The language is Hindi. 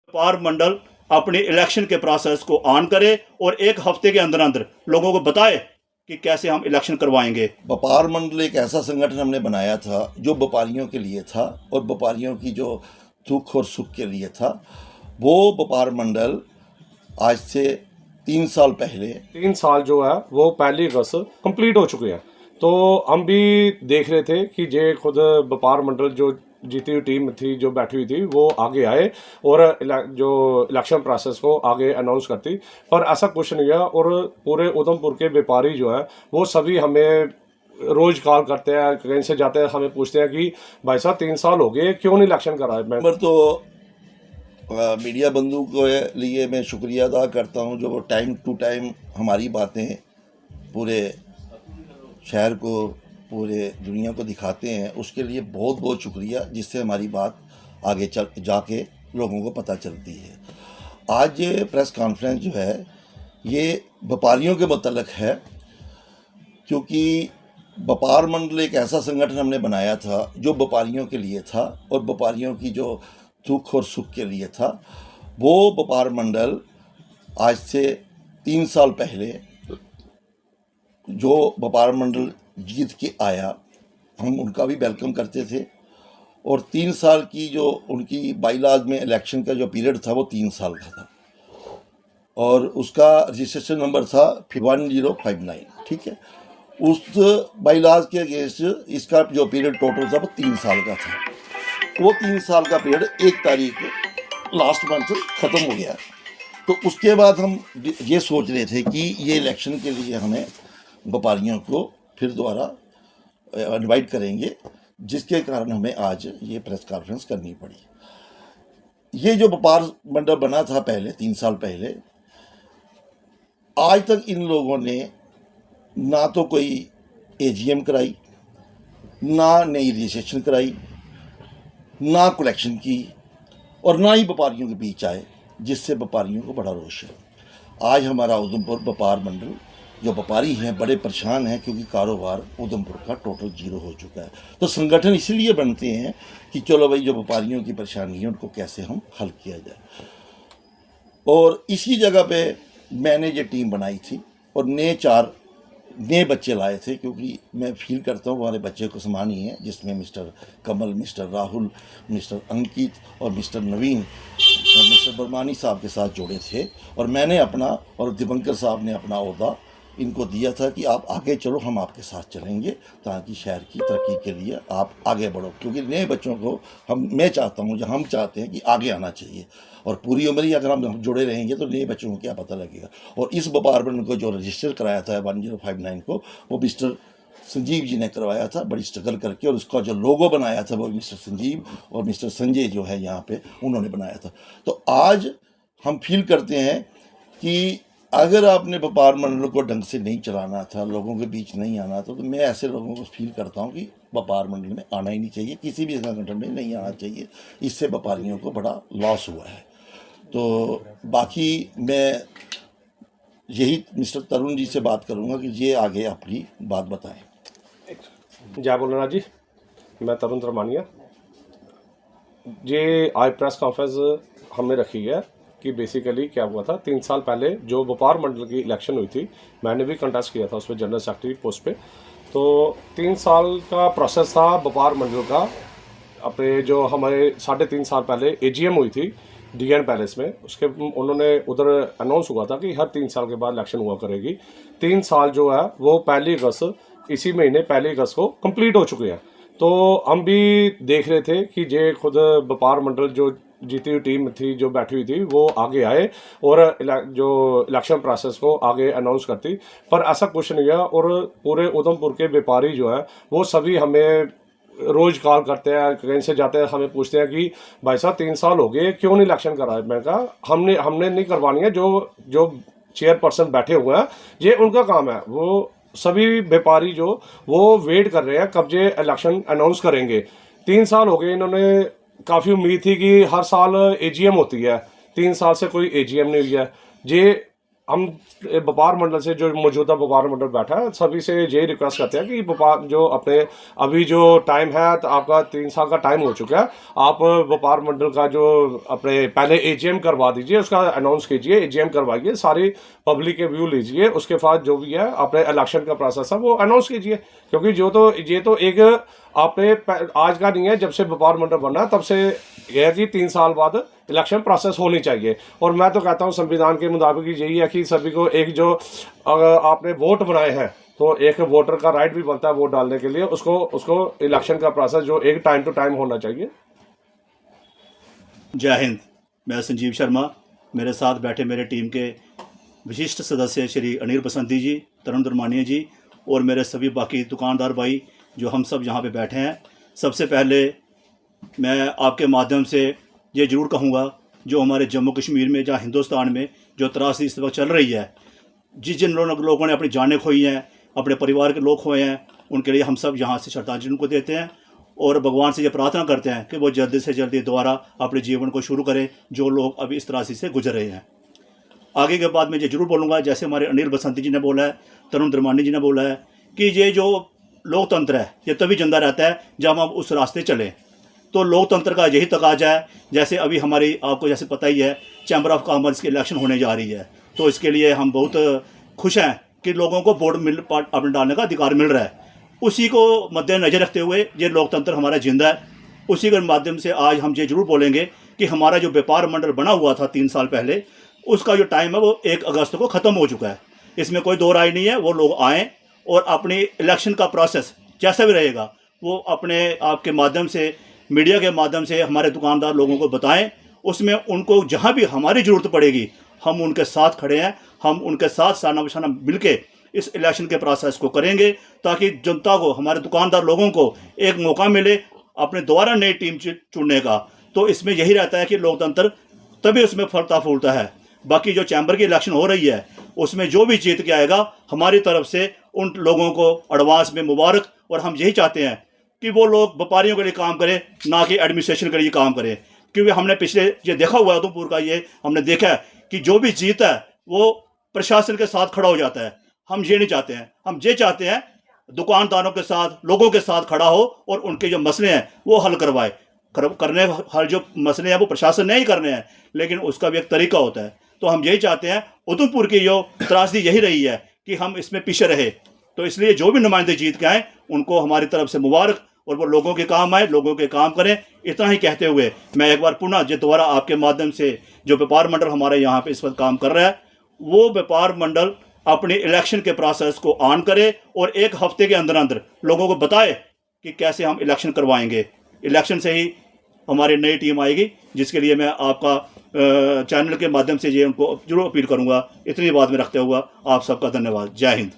व्यापार मंडल अपनी इलेक्शन के प्रोसेस को ऑन करे और एक हफ्ते के अंदर अंदर लोगों को बताए कि कैसे हम इलेक्शन करवाएंगे। व्यापार मंडल एक ऐसा संगठन हमने बनाया था जो व्यापारियों के लिए था और व्यापारियों की जो दुख और सुख के लिए था। वो व्यापार मंडल आज से 3 साल पहले 3 साल जो है वो 1 अगस्त कंप्लीट हो चुके हैं। तो हम भी देख रहे थे कि जे खुद व्यापार मंडल जो जीती हुई टीम थी जो बैठी हुई थी वो आगे आए और जो इलेक्शन प्रोसेस को आगे अनाउंस करती, पर ऐसा कुछ नहीं है। और पूरे उधमपुर के व्यापारी जो है वो सभी हमें रोज कॉल करते हैं, कहीं से जाते हैं हमें पूछते हैं कि भाई साहब 3 साल हो गए क्यों नहीं इलेक्शन कराए। नंबर तो मीडिया बंधु के लिए मैं शुक्रिया अदा करता हूं जो टाइम टू टाइम हमारी बातें पूरे शहर को पूरे दुनिया को दिखाते हैं, उसके लिए बहुत बहुत शुक्रिया, जिससे हमारी बात आगे चल जाके लोगों को पता चलती है। आज ये प्रेस कॉन्फ्रेंस जो है ये व्यापारियों के मतलब है, क्योंकि व्यापार मंडल एक ऐसा संगठन हमने बनाया था जो व्यापारियों के लिए था और व्यापारियों की जो दुख और सुख के लिए था। वो व्यापार मंडल आज से 3 साल पहले जो व्यापार मंडल जीत के आया, हम उनका भी वेलकम करते थे। और 3 साल की जो उनकी बाईलॉज में इलेक्शन का जो पीरियड था वो 3 साल का था और उसका रजिस्ट्रेशन नंबर था 1059, ठीक है। उस बाईलॉज के अगेंस्ट इसका जो पीरियड टोटल था वो 3 साल का था। वो 3 साल का पीरियड 1 तारीख लास्ट मंथ ख़त्म हो गया। तो उसके बाद हम ये सोच रहे थे कि ये इलेक्शन के लिए हमें व्यापारियों को फिर दोबारा इनवाइट करेंगे, जिसके कारण हमें आज ये प्रेस कॉन्फ्रेंस करनी पड़ी। ये जो व्यापार मंडल बना था पहले 3 साल पहले, आज तक इन लोगों ने ना तो कोई एजीएम कराई, ना नई रजिस्ट्रेशन कराई, ना कलेक्शन की और ना ही व्यापारियों के बीच आए, जिससे व्यापारियों को बड़ा रोष है। आज हमारा उधमपुर व्यापार मंडल जो व्यापारी हैं बड़े परेशान हैं, क्योंकि कारोबार उधमपुर का टोटल 0 हो चुका है। तो संगठन इसलिए बनते हैं कि चलो भाई जो व्यापारियों की परेशानी है उनको कैसे हम हल किया जाए। और इसी जगह पे मैंने ये टीम बनाई थी और 4 नए बच्चे लाए थे, क्योंकि मैं फील करता हूँ हमारे बच्चे को समान ही है, जिसमें मिस्टर कमल, मिस्टर राहुल, मिस्टर अंकित और मिस्टर नवीन और मिस्टर बरमानी साहब के साथ जुड़े थे। और मैंने अपना और दिवंकर साहब ने अपना ओहदा इनको दिया था कि आप आगे चलो, हम आपके साथ चलेंगे ताकि शहर की तरक्की के लिए आप आगे बढ़ो। क्योंकि नए बच्चों को मैं चाहता हूँ, जो हम चाहते हैं कि आगे आना चाहिए, और पूरी उम्र ही अगर हम जुड़े रहेंगे तो नए बच्चों को क्या पता लगेगा। और इस व्यापार मंडल को जो रजिस्टर कराया था 1059 को, वो मिस्टर संजीव जी ने करवाया था बड़ी स्ट्रगल करके, और उसका जो लोगो बनाया था वो मिस्टर संजीव और मिस्टर संजय जो है यहाँ पे उन्होंने बनाया था। तो आज हम फील करते हैं कि अगर आपने व्यापार मंडल को ढंग से नहीं चलाना था, लोगों के बीच नहीं आना था, तो मैं ऐसे लोगों को फील करता हूँ कि व्यापार मंडल में आना ही नहीं चाहिए, किसी भी संगठन में नहीं आना चाहिए। इससे व्यापारियों को बड़ा लॉस हुआ है। तो बाकी मैं यही मिस्टर तरुण जी से बात करूँगा कि ये आगे अपनी बात बताएं। जय भोलेनाथ जी, मैं तरुण धर्मानिया। ये आज प्रेस कॉन्फ्रेंस हमने रखी है कि बेसिकली क्या हुआ था 3 साल पहले जो व्यापार मंडल की इलेक्शन हुई थी, मैंने भी कंटेस्ट किया था उसमें जनरल सेक्रेटरी पोस्ट पे। तो 3 साल का प्रोसेस था व्यापार मंडल का। अपने जो हमारे 3.5 साल पहले एजीएम हुई थी डीएन पैलेस में, उसके उन्होंने उधर अनाउंस हुआ था कि हर 3 साल के बाद इलेक्शन हुआ करेगी। 3 साल जो है वो 1 अगस्त इसी महीने 1 अगस्त को कंप्लीट हो चुके हैं। तो हम भी देख रहे थे कि जे खुद व्यापार मंडल जो जीती हुई टीम थी जो बैठी हुई थी वो आगे आए और जो इलेक्शन प्रोसेस को आगे अनाउंस करती, पर ऐसा कुछ नहीं है। और पूरे उधमपुर के व्यापारी जो है वो सभी हमें रोज कॉल करते हैं, कहीं से जाते हैं हमें पूछते हैं कि भाई साहब 3 साल हो गए क्यों नहीं इलेक्शन कराए। मैं कहा हमने नहीं करवानी है, जो चेयरपर्सन बैठे हुए हैं ये उनका काम है। वो सभी व्यापारी जो वो वेट कर रहे हैं कब ये इलेक्शन अनाउंस करेंगे। 3 साल हो गए, इन्होंने काफ़ी उम्मीद थी कि हर साल एजीएम होती है, 3 साल से कोई एजीएम नहीं हुई है। ये हम व्यापार मंडल से, जो मौजूदा व्यापार मंडल बैठा है, सभी से यही रिक्वेस्ट करते हैं कि व्यापार जो अपने अभी जो टाइम है, तो आपका 3 साल का टाइम हो चुका है, आप व्यापार मंडल का जो अपने पहले एजीएम करवा दीजिए, उसका अनाउंस कीजिए, एजीएम करवाइए, सारी पब्लिक के व्यू लीजिए, उसके बाद जो भी है अपने इलेक्शन का प्रोसेस है वो अनाउंस कीजिए। क्योंकि ये तो एक आपने आज का नहीं है, जब से व्यापार मंडल बना तब से यह है कि 3 साल बाद इलेक्शन प्रोसेस होनी चाहिए। और मैं तो कहता हूँ संविधान के मुताबिक यही है कि सभी को एक जो आपने वोट बनाए हैं, तो एक वोटर का राइट भी बनता है वोट डालने के लिए, उसको इलेक्शन का प्रोसेस जो एक टाइम टू टाइम होना चाहिए। जय हिंद। मैं संजीव शर्मा, मेरे साथ बैठे मेरे टीम के विशिष्ट सदस्य श्री अनिल बसंती जी, तरुण दरमानिया जी और मेरे सभी बाकी दुकानदार भाई जो हम सब यहाँ पे बैठे हैं। सबसे पहले मैं आपके माध्यम से ये ज़रूर कहूँगा, जो हमारे जम्मू कश्मीर में, जहाँ हिंदुस्तान में जो त्रासदी इस वक्त चल रही है, जिन लोगों ने अपनी जानें खोई हैं, अपने परिवार के लोग खोए हैं, उनके लिए हम सब यहाँ से श्रद्धांजलि उनको देते हैं और भगवान से ये प्रार्थना करते हैं कि वो जल्दी से जल्दी दोबारा अपने जीवन को शुरू करें, जो लोग अभी इस त्रासदी से गुजर रहे हैं। आगे के बाद मैं ये जरूर बोलूँगा, जैसे हमारे अनिल बसंती जी ने बोला है, तरुण दरमानी जी ने बोला है, कि ये जो लोकतंत्र है ये तभी जिंदा रहता है जब हम उस रास्ते चलें। तो लोकतंत्र का यही तकाजा है। जैसे अभी हमारी, आपको जैसे पता ही है, चैम्बर ऑफ कॉमर्स की इलेक्शन होने जा रही है, तो इसके लिए हम बहुत खुश हैं कि लोगों को वोट अपने डालने का अधिकार मिल रहा है। उसी को मद्देनजर रखते हुए ये लोकतंत्र हमारा जिंदा है। उसी के माध्यम से आज हम ये जरूर बोलेंगे कि हमारा जो व्यापार मंडल बना हुआ था 3 साल पहले, उसका जो टाइम है वो 1 अगस्त को ख़त्म हो चुका है। इसमें कोई दो राय नहीं है। वो लोग आएँ और अपनी इलेक्शन का प्रोसेस जैसा भी रहेगा वो अपने आपके माध्यम से, मीडिया के माध्यम से हमारे दुकानदार लोगों को बताएं। उसमें उनको जहां भी हमारी ज़रूरत पड़ेगी हम उनके साथ खड़े हैं। हम उनके साथ साना बशाना मिल के इस इलेक्शन के प्रोसेस को करेंगे, ताकि जनता को, हमारे दुकानदार लोगों को एक मौका मिले अपने दोबारा नई टीम चुनने का। तो इसमें यही रहता है कि लोकतंत्र तभी उसमें फलता फूलता है। बाकी जो चैम्बर की इलेक्शन हो रही है उसमें जो भी जीत के आएगा, हमारी तरफ से उन लोगों को एडवांस में मुबारक। और हम यही चाहते हैं कि वो लोग व्यापारियों के लिए काम करें, ना कि एडमिनिस्ट्रेशन के लिए काम करें। क्योंकि हमने पिछले ये देखा हुआ है, उधमपुर का ये हमने देखा है कि जो भी जीता है वो प्रशासन के साथ खड़ा हो जाता है। हम ये नहीं चाहते हैं। हम ये चाहते हैं दुकानदारों के साथ, लोगों के साथ खड़ा हो और उनके जो मसले हैं वो हल करवाए। हर जो मसले हैं वो प्रशासन ने ही करने हैं, लेकिन उसका भी एक तरीका होता है। तो हम यही चाहते हैं। उधमपुर की जो त्रासदी यही रही है कि हम इसमें पीछे रहे। तो इसलिए जो भी नुमाइंदे जीत के आए उनको हमारी तरफ से मुबारक, और वो लोगों के काम आए, लोगों के काम करें। इतना ही कहते हुए मैं एक बार पुनः जो दोबारा आपके माध्यम से, जो व्यापार मंडल हमारे यहाँ पे इस वक्त काम कर रहा है, वो व्यापार मंडल अपने इलेक्शन के प्रोसेस को ऑन करे और 1 हफ्ते के अंदर अंदर लोगों को बताए कि कैसे हम इलेक्शन करवाएंगे। इलेक्शन से ही हमारी नई टीम आएगी, जिसके लिए मैं आपका चैनल के माध्यम से ये उनको जरूर अपील करूंगा। इतनी बात में रखते हुआ आप सबका धन्यवाद। जय हिंद।